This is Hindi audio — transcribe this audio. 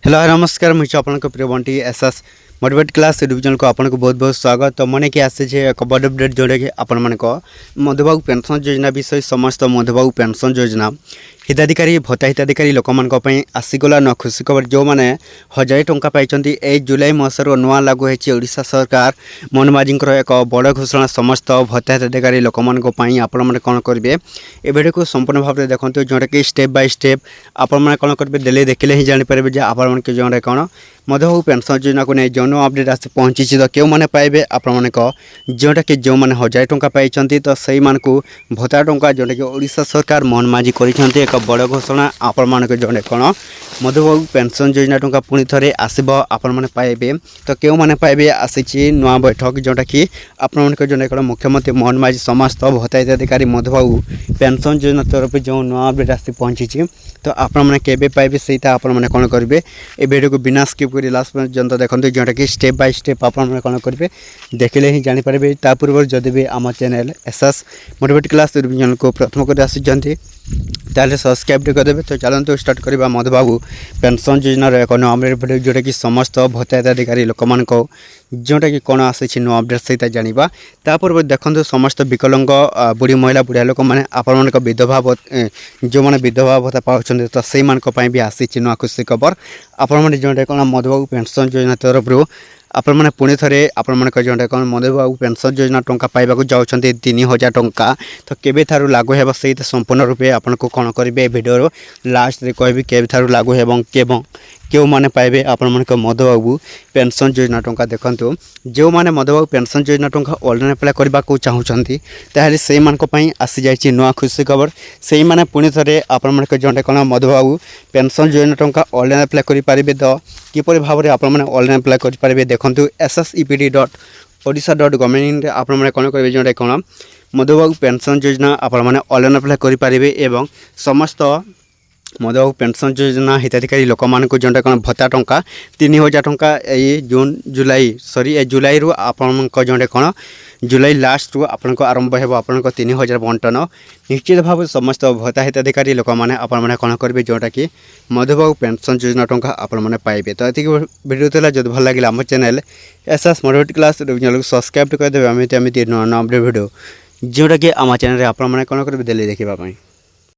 हेलो नमस्कार मुझे आपन प्रिय Bunty SS motivate class YouTube channel को आपन को बहुत बहुत स्वागत। तो मन की आसे एक बड़ अपडेट जोड़े कि आपण मान मधुबाबू पेंशन योजना विषय समस्त मधुबाबू पेंशन योजना हिताधिकारी भत्ता हिताधिकारी लोक आसीगला न खुशी खबर जो मैंने 1000 टंका पाई ए जुलाई मसर नुआ लागू होड़शा सरकार मोहन माझी एक बड़ घोषणा समस्त भत्ता हिताधिकारी लोक आपण मैंने कौन करेंगे ए भिडियो को संपूर्ण भाव में देखते जोटा कि स्टेप बाय स्टेप आपण मैंने कौन करेंगे डेली देखले ही जानीपारे आपण जो कौन मधुबाबू पेंशन योजना को नहीं जो अपडेट आस पहुँची तो क्यों मैंने पाइबे आपण जोटा कि जो मैंने 1000 टंका पाई तो सही मान को भत्ता टंका जोटा कि ओडिशा सरकार मोहन माझी कर एक बड़ घोषणा आपण मान जो कौन मधुबाबू पेंशन योजना टंका पुणी थे आसब आपण मैंने पाइबे तो क्यों मैंने पाइबे आसी नुआ बैठक जोटा कि आपण जो कौन मुख्यमंत्री मोहन माझी समस्त भत्ता हिताधिकारी मधुबाबू पेंशन योजना तरफ जो नुआ अपडेट आस पहुँची तो आपण मैंने केबे पाइबे सहीटा आपण मैंने कौन करेंगे ए वीडियो को बिना स्किप कर लास्ट पर्यंत देखते जोटा कि स्टेप बाय स्टेप आपण मैंने कौन करेंगे देखले ही जानीपारे। ता पूर्व जदि भी आम channel SS motivate class YouTube channel को प्रथम कर आसी ताले सब्सक्राइब करदे। तो चलते स्टार्ट करवा मधुबाबू पेंशन योजनार एक नुआ अपडेट भिडियो जोटा कि समस्त भत्ता हिताधिकारी लोक जोटा कि कौन आसी नुआ अपडेट सहित जाना। तापूर्व देखो समस्त विकलांग बुढ़ी महिला बुढ़िया लोक मैंने आपण विधवा जो मैंने विधवा भत्ता पाँच तो से भी आसी नुआ खुशी खबर आपण जो कौन मधुबाबू पेंशन योजना तरफ आपण मैंने पुणी थे आपण मान जो कौन मधुबाबू पेंशन योजना टंका पाइबा जाऊँच 3000 टंका तो केबे थारू लागू है सही संपूर्ण रूपे आपन को कौन करेंगे भिडियो लास्ट रे कहबी केबे थारू लागू है क्यों मैंने पाइबे आपण मान मधुबाबू पेंशन योजना टंका देखंतु जो मैंने मधुबाबू पेंशन योजना टंका ऑनलाइन अप्लाई करने को चाहूँगी ताहले से आसी जाइए नुआ खुशी खबर से मैंने पुणी थे आपण मान जो कौन मधुबाबू पेंशन योजना टंका ऑनलाइन अप्लाई करेंगे तो किपर भाव में आपण मैंने ऑनलाइन अप्लाई करेंगे देखो ssepd.odisha.gov.in आपण मैंने कौन करेंगे जो कौन मधुबाबू पेंशन योजना आपण मैंने ऑनलाइन अप्लाई करेंगे एवं समस्त मधुबाबू पेंशन योजना हिताधिकारी लोक मानक जो कौन भत्ता टंका 3000 टंका ये जून जुलाई सॉरी ए जुलाई रु आपण जो कौन जुलाई लास्ट रु आपण आरंभ हो आपण 3000 बंटन निश्चित भाव समस्त भत्ता हिताधिकारी लोक मैंने आपण मैंने कौन करेंगे जोटा कि मधुबाबू पेंशन योजना टंका आपण मैंने पाइबे। तो ये वीडियो था जो भल लगे आम channel SS motivate class channel को सब्सक्राइब करदे एमती नुआ नुआ अपडेट वीडियो जोटा कि आम चैनल आपण मैंने कौन करेंगे डेली देखा।